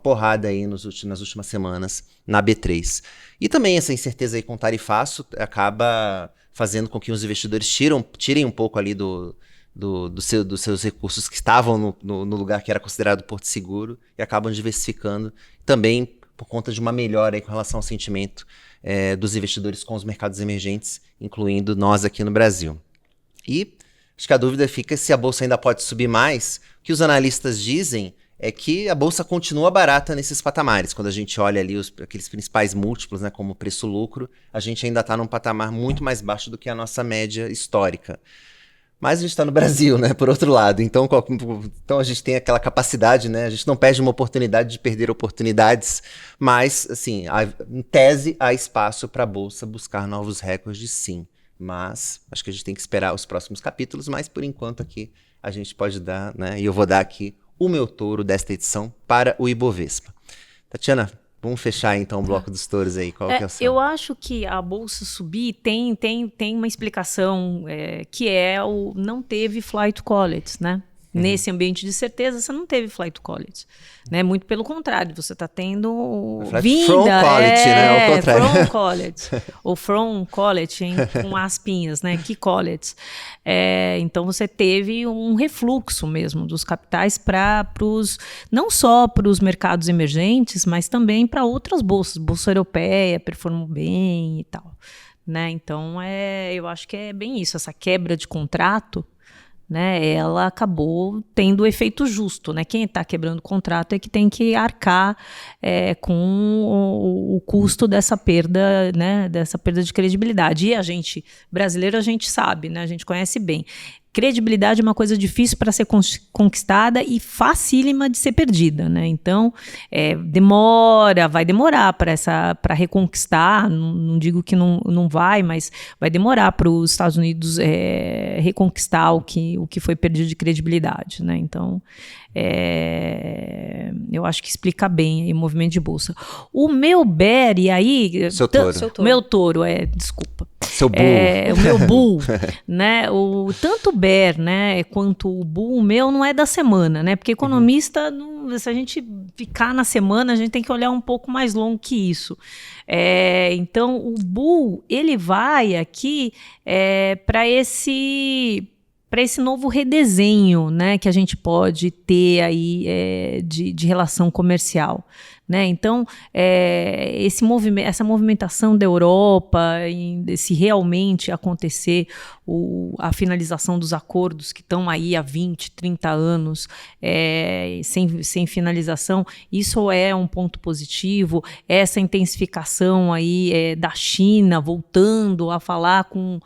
porrada aí nas últimas semanas na B3. E também essa incerteza aí com o tarifaço acaba fazendo com que os investidores tirem um pouco ali dos seus recursos que estavam no lugar que era considerado porto seguro e acabam diversificando também por conta de uma melhora aí com relação ao sentimento dos investidores com os mercados emergentes, incluindo nós aqui no Brasil. E acho que a dúvida fica se a Bolsa ainda pode subir mais. O que os analistas dizem é que a Bolsa continua barata nesses patamares. Quando a gente olha ali aqueles principais múltiplos, né, como preço-lucro, a gente ainda está num patamar muito mais baixo do que a nossa média histórica. Mas a gente está no Brasil, né, por outro lado. Então a gente tem aquela capacidade, né, a gente não perde uma oportunidade de perder oportunidades, mas, assim, em tese, há espaço para a Bolsa buscar novos recordes, sim. Mas acho que a gente tem que esperar os próximos capítulos, mas por enquanto aqui a gente pode dar, né, e eu vou dar aqui o meu touro desta edição para o Ibovespa. Tatiana, vamos fechar então o bloco dos touros aí. Qual que é o seu? Eu acho que a Bolsa subir tem uma explicação, que não teve flight quality, né? Nesse ambiente de certeza, você não teve flight quality, né? Muito pelo contrário, você está tendo vinda... From quality, né? Ao contrário. From quality. Ou from quality, com aspinhas, né? Que quality. Então, você teve um refluxo mesmo dos capitais não só para os mercados emergentes, mas também para outras bolsas. Bolsa europeia performou bem e tal, né? Então, eu acho que é bem isso, essa quebra de contrato, né, ela acabou tendo o efeito justo, né? Quem está quebrando o contrato é que tem que arcar com o custo dessa perda, né, dessa perda de credibilidade. E a gente, brasileiro, a gente sabe, né, a gente conhece bem. Credibilidade é uma coisa difícil para ser conquistada e facílima de ser perdida, né? Então, vai demorar para reconquistar. Não digo que não vai, mas vai demorar para os Estados Unidos reconquistar o que foi perdido de credibilidade, né? Então, eu acho que explica bem aí o movimento de bolsa. O meu bear, e aí... Seu touro. Meu touro, desculpa. Seu bull. O meu bull, né? Tanto o bear, né, quanto o bull, o meu não é da semana, né? Porque economista, se a gente ficar na semana, a gente tem que olhar um pouco mais longo que isso. Então, o bull, ele vai aqui para esse novo redesenho, né, que a gente pode ter aí de relação comercial, né? Então, essa movimentação da Europa, se realmente acontecer a finalização dos acordos que estão aí há 20, 30 anos sem finalização, isso é um ponto positivo. Essa intensificação aí da China voltando a falar com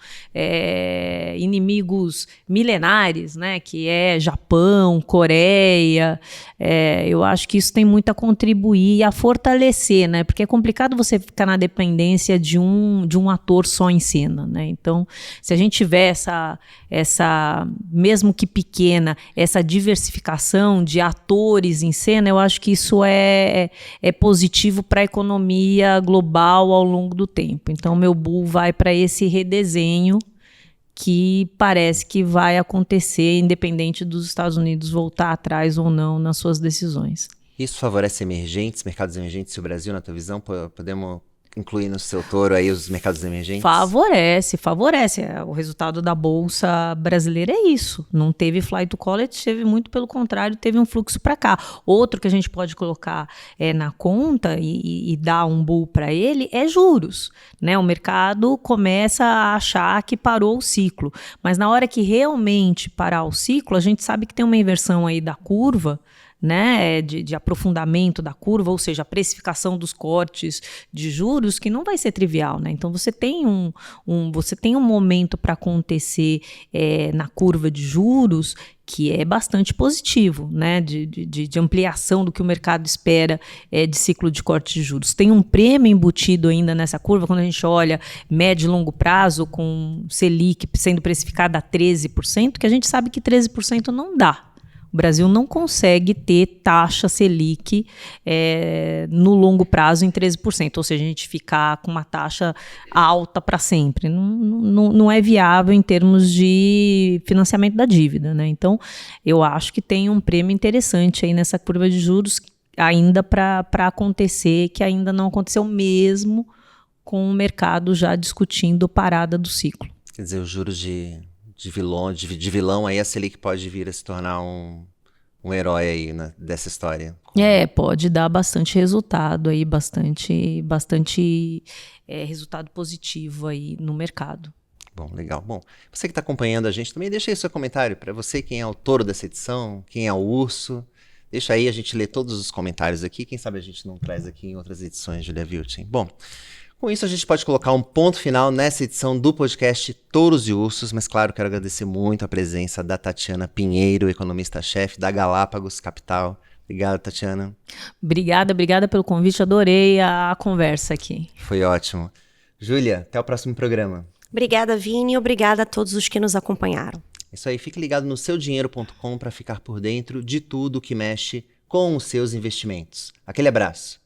inimigos milenares, né, que é Japão, Coreia, eu acho que isso tem muito a contribuir e a fortalecer, né, porque é complicado você ficar na dependência de um ator só em cena, né, então se a gente tiver essa, mesmo que pequena, essa diversificação de atores em cena, eu acho que isso é positivo para a economia global ao longo do tempo. Então, meu bull vai para esse redesenho que parece que vai acontecer, independente dos Estados Unidos voltar atrás ou não nas suas decisões. Isso favorece mercados emergentes, e o Brasil, na tua visão, podemos incluir no seu touro aí os mercados emergentes? Favorece. O resultado da Bolsa brasileira é isso. Não teve flight to quality, teve muito pelo contrário, teve um fluxo para cá. Outro que a gente pode colocar na conta e dar um bull para ele é juros, né? O mercado começa a achar que parou o ciclo, mas na hora que realmente parar o ciclo, a gente sabe que tem uma inversão aí da curva, né, de aprofundamento da curva, ou seja, a precificação dos cortes de juros, que não vai ser trivial, né? Então você tem um momento para acontecer na curva de juros que é bastante positivo, né, de ampliação do que o mercado espera de ciclo de corte de juros. Tem um prêmio embutido ainda nessa curva, quando a gente olha médio e longo prazo, com Selic sendo precificada a 13%, que a gente sabe que 13% não dá. O Brasil não consegue ter taxa Selic no longo prazo em 13%, ou seja, a gente ficar com uma taxa alta para sempre. Não é viável em termos de financiamento da dívida, né? Então, eu acho que tem um prêmio interessante aí nessa curva de juros ainda para acontecer, que ainda não aconteceu mesmo com o mercado já discutindo parada do ciclo. Quer dizer, os juros de vilão, aí a Selic pode vir a se tornar um herói aí, né, dessa história. Pode dar bastante resultado aí, bastante resultado positivo aí no mercado. Bom, legal. Bom, você que está acompanhando a gente também, deixa aí seu comentário para você, quem é o touro dessa edição, quem é o urso. Deixa aí, a gente lê todos os comentários aqui, quem sabe a gente não traz aqui em outras edições, Julia Vilchen. Bom, com isso, a gente pode colocar um ponto final nessa edição do podcast Touros e Ursos, mas claro, quero agradecer muito a presença da Tatiana Pinheiro, economista-chefe da Galápagos Capital. Obrigado, Tatiana. Obrigada pelo convite, adorei a conversa aqui. Foi ótimo. Júlia, até o próximo programa. Obrigada, Vini, e obrigada a todos os que nos acompanharam. Isso aí, fique ligado no seudinheiro.com para ficar por dentro de tudo que mexe com os seus investimentos. Aquele abraço.